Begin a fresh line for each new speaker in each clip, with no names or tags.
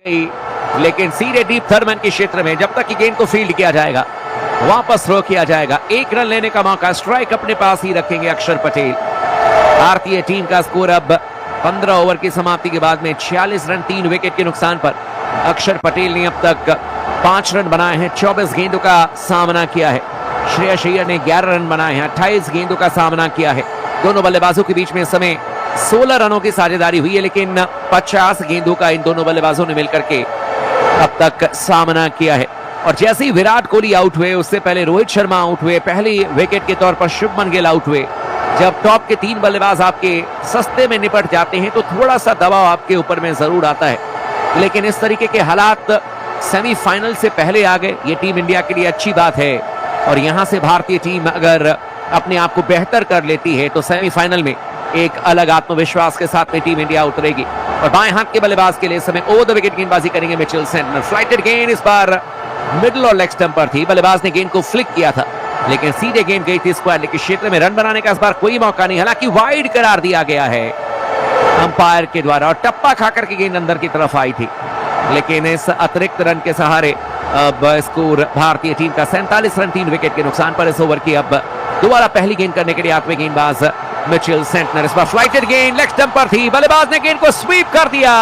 लेकिन सीधे deep Thurman के क्षेत्र में जब तक कि गेंद को फील्ड किया जाएगा, वापस थ्रो किया जाएगा। एक रन लेने का मौका, स्ट्राइक अपने पास ही रखेंगे अक्षर पटेल। भारतीय टीम का स्कोर अब 15 ओवर की समाप्ति के बाद में 46 रन 3 विकेट के नुकसान पर। अक्षर पटेल ने अब तक 5 रन बनाए हैं, 24 गेंदों का सामना किया है। श्रेयस अय्यर ने 11 रन बनाए हैं, 28 गेंदों का सामना किया है। दोनों बल्लेबाजों के बीच में इस समय 16 रनों की साझेदारी हुई है, लेकिन 50 गेंदों का इन दोनों बल्लेबाजों ने मिलकर के अब तक सामना किया है। और जैसे ही विराट कोहली आउट हुए, उससे पहले रोहित शर्मा आउट हुए, पहले विकेट के तौर पर शुभमन गिल आउट हुए। जब टॉप के 3 बल्लेबाज आपके सस्ते में निपट जाते हैं तो थोड़ा सा दबाव आपके ऊपर में जरूर आता है, लेकिन इस तरीके के हालात सेमीफाइनल से पहले आ गए, ये टीम इंडिया के लिए अच्छी बात है। और यहां से भारतीय टीम अगर अपने आप को बेहतर कर लेती है तो सेमीफाइनल में एक अलग आत्मविश्वास के साथ में टीम इंडिया उतरेगी। और बाएं हाथ के बल्लेबाज के लिए इस समय ओवर द विकेट गेंदबाजी करेंगे मिचेल सेंटनर। फ्लाइटेड गेंद इस बार मिडिल और लेग स्टंप पर थी, बल्लेबाज ने गेंद को फ्लिक किया था, लेकिन सीधे गेंद गई थी स्क्वायर लेग के क्षेत्र में। रन बनाने का इस बार कोई मौका नहीं, हालांकि वाइड करार दिया गया है अंपायर के द्वारा, और टप्पा खाकर के गेंद अंदर की तरफ आई थी। लेकिन इस अतिरिक्त रन के सहारे अब स्कोर भारतीय टीम का 47 रन 3 विकेट के नुकसान पर। इस ओवर की अब दोबारा पहली गेंद करने के लिए आठवें गेंदबाज मिचेल सेंटनर। इस बार फ्लाइटेड गेंद लेग स्टंप पर थी, बल्लेबाज ने गेंद को स्वीप कर दिया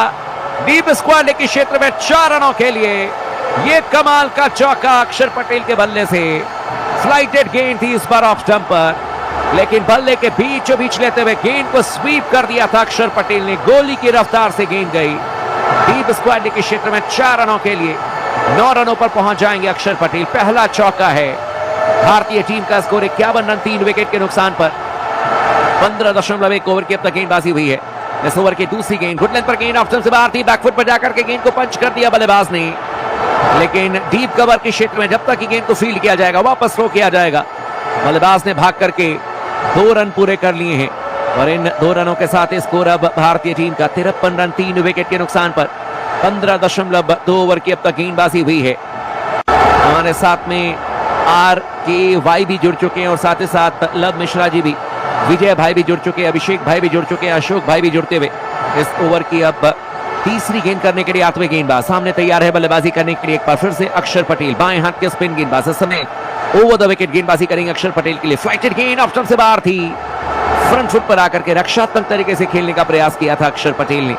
डीप स्क्वायर लेग के क्षेत्र में 4 रनों के लिए। ये कमाल का चौका अक्षर पटेल के बल्ले से। फ्लाइटेड गेंद थी इस बार ऑफ स्टंप पर, लेकिन बल्ले के बीचों बीच लेते हुए गेंद को स्वीप कर दिया था अक्षर पटेल ने। गोली की रफ्तार से गेंद गई डीप स्क्वायर लेग के क्षेत्र में 4 रनों के लिए। 9 रनों पर पहुंच जाएंगे अक्षर पटेल। पहला चौका है। भारतीय टीम का स्कोर 51 रन 3 विकेट के नुकसान पर। 15.1 ओवर की अब तक गेंदबाजी हुई है। इस ओवर की दूसरी गेंद गुड लेंथ पर गेंद ऑफ स्टंप से बाहर थी, बैकफुट पर जाकर के गेंद को पंच कर दिया बल्लेबाज ने, लेकिन डीप कवर के क्षेत्र में जब तक कि गेंद को फील्ड किया जाएगा, वापस थ्रो किया जाएगा। बल्लेबाज ने भाग करके 2 रन पूरे कर लिए हैं और इन 2 रनों के साथ स्कोर अब भारतीय टीम का 53 रन 3 विकेट के नुकसान पर। 15.2 ओवर की अब तक गेंदबाजी हुई है। हमारे साथ में RKY भी जुड़ चुके हैं और साथ ही साथ लव मिश्रा जी भी, विजय भाई भी जुड़ चुके हैं, अभिषेक भाई भी जुड़ चुके हैं, अशोक भाई भी जुड़ते हुए इस ओवर की अब तीसरी गेंद करने के लिए आठवें गेंदबाज सामने तैयार है बल्लेबाजी करने के लिए। एक बार फिर से अक्षर पटेल, बाएं हाथ के स्पिन गेंदबाज, इस समय ओवर द विकेट गेंदबाजी करेंगे अक्षर पटेल के लिए। फ्लाइटेड गेंद ऑफ स्टंप से बाहर थी, फ्रंट फुट पर आकर के रक्षात्मक तरीके से खेलने का प्रयास किया था अक्षर पटेल ने,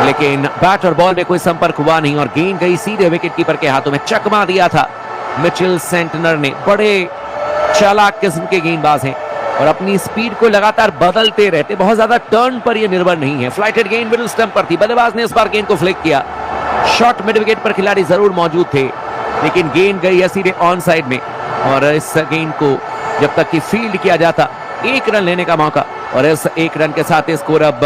लेकिन बैट और बॉल में कोई संपर्क हुआ नहीं और गेंद गई सीधे विकेट कीपर के हाथों में। चकमा दिया था मिचेल सेंटनर ने। बड़े चालाक किस्म के गेंदबाज हैं और अपनी स्पीड को लगातार बदलते रहते, बहुत ज्यादा टर्न पर ये निर्भर नहीं है। फ्लाइटेड गेंद मिडिल स्टंप पर थी, बल्लेबाज ने इस बार गेंद को फ्लिक किया। शॉर्ट मिड विकेट पर खिलाड़ी जरूर मौजूद थे, लेकिन गेंद गई है सीधे ऑन साइड में और इस गेंद को जब तक कि फील्ड किया जाता 1 रन लेने का मौका, और इस 1 रन के साथ स्कोर अब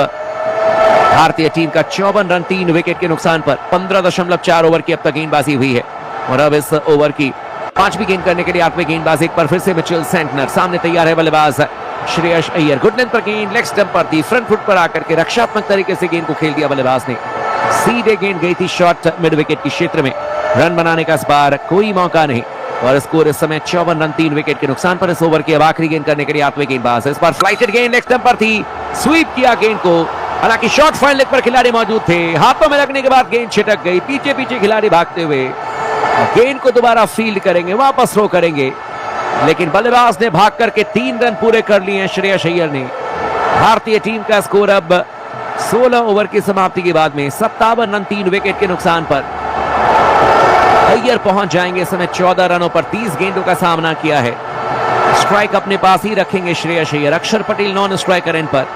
भारतीय टीम का 54 रन 3 विकेट के नुकसान पर। 15.4 ओवर की अब तक गेंदबाजी हुई है और अब इस ओवर की 5वीं गेंद करने के लिए आठवें गेंदबाज एक बार फिर से मिचेल सेंटनर। सामने तैयार है बल्लेबाज श्रेयस अय्यर। गुड लेंथ पर गेंद लेग स्टंप पर थी, फ्रंट फुट पर आकर के रक्षात्मक तरीके से गेंद को खेल दिया बल्लेबाज ने। सीधे गेंद गई थी शॉर्ट मिड विकेट के क्षेत्र में। रन बनाने का इस बार कोई मौका नहीं और स्कोर इस समय 54 रन 3 विकेट के नुकसान पर। इस ओवर की अब आखिरी गेंद करने के लिए आठवें गेंदबाज, इस बार फ्लाइटेड गेंद लेग स्टंप पर थी, स्वीप किया गेंद को, हालांकि शॉर्ट फाइन लेग पर खिलाड़ी मौजूद थे। हाथों में लगने के बाद गेंद छिटक गई, पीछे पीछे खिलाड़ी भागते हुए गेंद को दोबारा फील्ड करेंगे, वापस थ्रो करेंगे, लेकिन बल्लेबाज ने भाग करके 3 रन पूरे कर लिए हैं श्रेयस अय्यर ने। भारतीय टीम का स्कोर अब 16 ओवर की समाप्ति के बाद में 57 रन 3 विकेट के नुकसान पर। अय्यर पहुंच जाएंगे इस समय 14 रनों पर, 30 गेंदों का सामना किया है। स्ट्राइक अपने पास ही रखेंगे श्रेयस अय्यर। अक्षर पटेल नॉन स्ट्राइकर इन पर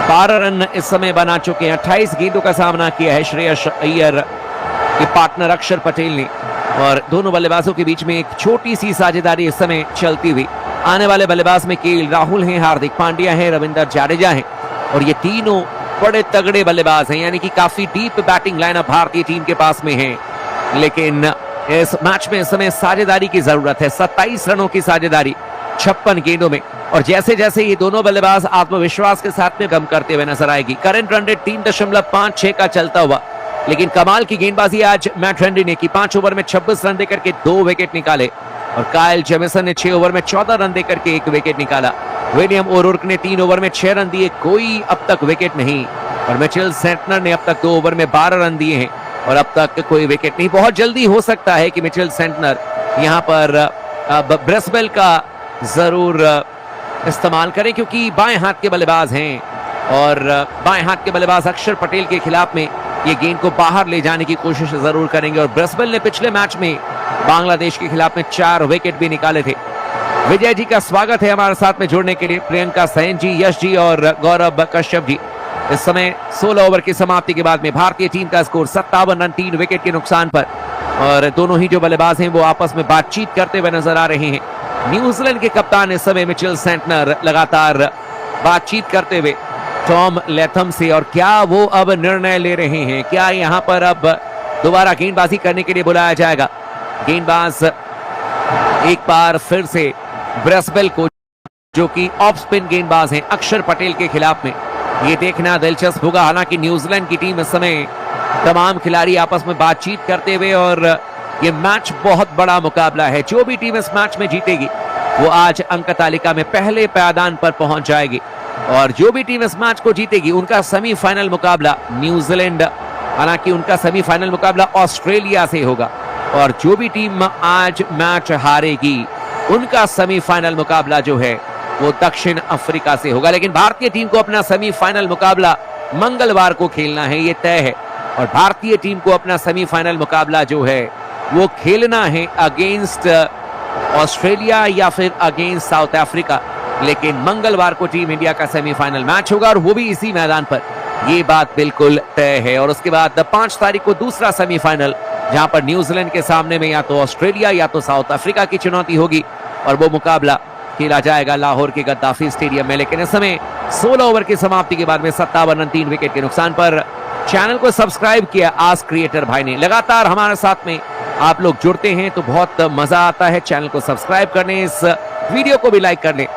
12 रन इस समय बना चुके हैं। 28 गेंदों का सामना किया है श्रेयस अय्यर के पार्टनर अक्षर पटेल ने और दोनों बल्लेबाजों के बीच में एक छोटी सी साझेदारी इस समय चलती हुई। आने वाले बल्लेबाज में केएल राहुल हैं, हार्दिक पांड्या हैं, रविंद्र जडेजा हैं और ये तीनों बड़े तगड़े बल्लेबाज हैं, यानी कि काफी डीप बैटिंग लाइनअप भारतीय टीम के पास में है। लेकिन इस मैच में इस समय साझेदारी की जरूरत है। 27 रनों की साझेदारी 56 गेंदों में, और जैसे जैसे ये दोनों बल्लेबाज आत्मविश्वास के साथ में कम करते हुए नजर आएगी। करंट रन रेट 3.56 का चलता हुआ, लेकिन कमाल की गेंदबाजी आज मैट हेनरी ने की। 5 ओवर में 26 रन देकर के 2 विकेट निकाले और काइल जेमिसन ने 6 ओवर में 14 रन देकर के 1 विकेट निकाला। विलियम ओरोर्क ने 3 ओवर में 6 रन दिए, कोई अब तक विकेट नहीं, और मिचेल सेंटनर ने अब तक 2 ओवर में 12 रन दिए हैं और अब तक कोई विकेट नहीं। बहुत जल्दी हो सकता है कि मिचेल सेंटनर यहाँ पर ब्रेसवेल का जरूर इस्तेमाल करें, क्योंकि बाएं हाथ के बल्लेबाज हैं और बाएं हाथ के बल्लेबाज अक्षर पटेल के खिलाफ में ये गेंद को बाहर ले जाने की कोशिश जरूर करेंगे। और ब्रेसवेल ने पिछले मैच में बांग्लादेश के खिलाफ में 4 विकेट भी निकाले थे। विजय जी का स्वागत है हमारे साथ में जुड़ने के लिए, प्रियंका सैन जी, यश जी और गौरव कश्यप जी। इस समय 16 ओवर की समाप्ति के बाद में भारतीय टीम का स्कोर 57 रन 3 विकेट के नुकसान पर, और दोनों ही जो बल्लेबाज हैं वो आपस में बातचीत करते हुए नजर आ रहे हैं। न्यूजीलैंड के कप्तान इस समय मिचेल सेंटनर लगातार बातचीत करते हुए टॉम लैथम से, और क्या वो अब निर्णय ले रहे हैं, क्या यहां पर अब दोबारा गेंदबाजी करने के लिए बुलाया जाएगा। गेंदबाज एक बार फिर से ब्रेसवेल को, जो कि ऑफ स्पिन गेंदबाज हैं, अक्षर पटेल के खिलाफ में, ये देखना दिलचस्प होगा। हालांकि न्यूजीलैंड की टीम इस समय तमाम खिलाड़ी आपस में बातचीत करते हुए, और ये मैच बहुत बड़ा मुकाबला है। जो भी टीम इस मैच में जीतेगी वो आज अंक तालिका में पहले पायदान पर पहुंच जाएगी, और जो भी टीम इस मैच को जीतेगी उनका सेमीफाइनल मुकाबला न्यूजीलैंड, हालांकि उनका सेमीफाइनल मुकाबला ऑस्ट्रेलिया से होगा, और जो भी टीम आज मैच हारेगी उनका सेमीफाइनल मुकाबला जो है वो दक्षिण अफ्रीका से होगा। लेकिन भारतीय टीम को अपना सेमीफाइनल मुकाबला मंगलवार को खेलना है, ये तय है, और भारतीय टीम को अपना सेमीफाइनल मुकाबला जो है वो खेलना है अगेंस्ट ऑस्ट्रेलिया या फिर अगेंस्ट साउथ अफ्रीका। लेकिन मंगलवार को टीम इंडिया का सेमीफाइनल मैच होगा, और वो भी इसी मैदान पर, ये बात बिल्कुल तय है। और उसके बाद 5 तारीख को दूसरा सेमीफाइनल, जहां पर न्यूजीलैंड के सामने में या तो ऑस्ट्रेलिया या तो साउथ अफ्रीका की चुनौती होगी, और वो मुकाबला खेला जाएगा लाहौर के गद्दाफी स्टेडियम में। लेकिन इस समय 16 ओवर की समाप्ति के बाद में 57 रन 3 विकेट के नुकसान पर। चैनल को सब्सक्राइब किया आज क्रिएटर भाई ने, लगातार हमारे साथ में आप लोग जुड़ते हैं तो बहुत मजा आता है। चैनल को सब्सक्राइब करने, इस वीडियो को भी लाइक कर लें।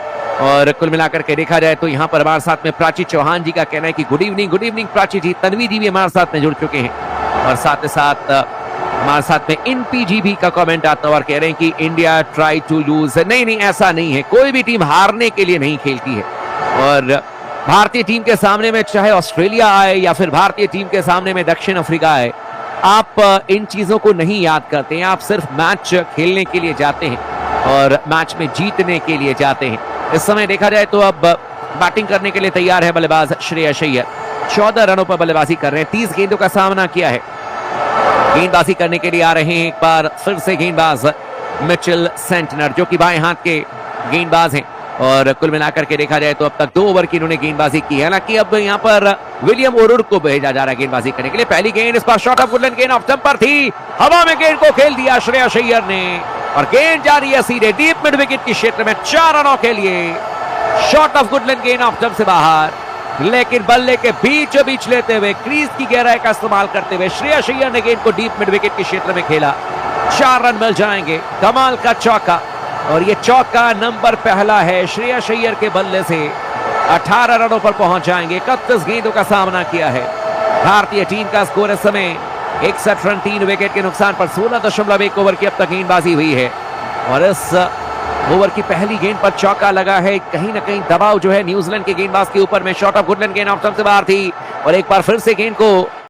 और कुल मिलाकर के देखा जाए तो यहाँ पर हमारे साथ में प्राची चौहान जी का कहना है कि गुड इवनिंग प्राची जी। तन्वी जी भी हमारे साथ में जुड़ चुके हैं, और साथ ही साथ हमारे साथ में NPGB का कमेंट आता है और कह रहे हैं कि इंडिया ट्राई टू लूज। नहीं, ऐसा नहीं है, कोई भी टीम हारने के लिए नहीं खेलती है, और भारतीय टीम के सामने में चाहे ऑस्ट्रेलिया आए या फिर भारतीय टीम के सामने में दक्षिण अफ्रीका आए, आप इन चीजों को नहीं याद करते हैं। आप सिर्फ मैच खेलने के लिए जाते हैं और मैच में जीतने के लिए जाते हैं। इस समय देखा जाए तो अब बैटिंग करने के लिए तैयार है बल्लेबाज श्रेयस अय्यर। 14 रनों पर बल्लेबाजी कर रहे हैं, 30 गेंदों का सामना किया है। गेंदबाजी करने के लिए आ रहे हैं एक बार फिर से गेंदबाज मिचेल सेंटनर, जो कि बाएं हाथ के गेंदबाज हैं, और कुल मिलाकर के देखा जाए तो अब तक 2 ओवर की इन्होंने गेंदबाजी की है। हालांकि अब यहाँ पर विलियम ओरुर को भेजा जा रहा है गेंदबाजी करने के लिए। पहली गेंद इस बार शॉट ऑफ वुडलैंड, गेंद ऑफ स्टंप पर थी, हवा में गेंद को खेल दिया श्रेयस अय्यर ने, और गेंद जा रही है सीधे डीप मिड विकेट के क्षेत्र में 4 रनों के लिए। शॉट ऑफ वुडलैंड, गेंद ऑफ स्टंप से बाहर, लेकिन बल्ले के बीचों बीच लेते हुए, क्रीज की गहराई का इस्तेमाल करते हुए श्रेयस अय्यर ने गेंद को डीप मिड विकेट के क्षेत्र में खेला। 4 रन मिल जाएंगे। कमाल का चौका, और ये चौका नंबर पहला है श्रेयस अय्यर के बल्ले से। 18 रनों पर पहुंच जाएंगे। 31 गेंदों का सामना किया है भारतीय टीम का। स्कोर इस समय 61 रन 3 विकेट के नुकसान पर। 16.1 ओवर की अब तक गेंदबाजी हुई है, और इस ओवर की पहली गेंद पर चौका लगा है। कहीं ना कहीं दबाव जो है न्यूजीलैंड के गेंदबाज के ऊपर में। शॉट ऑफ वुडलैंड, गेंद ऑफ स्टंप से बाहर थी, और एक बार फिर से गेंद को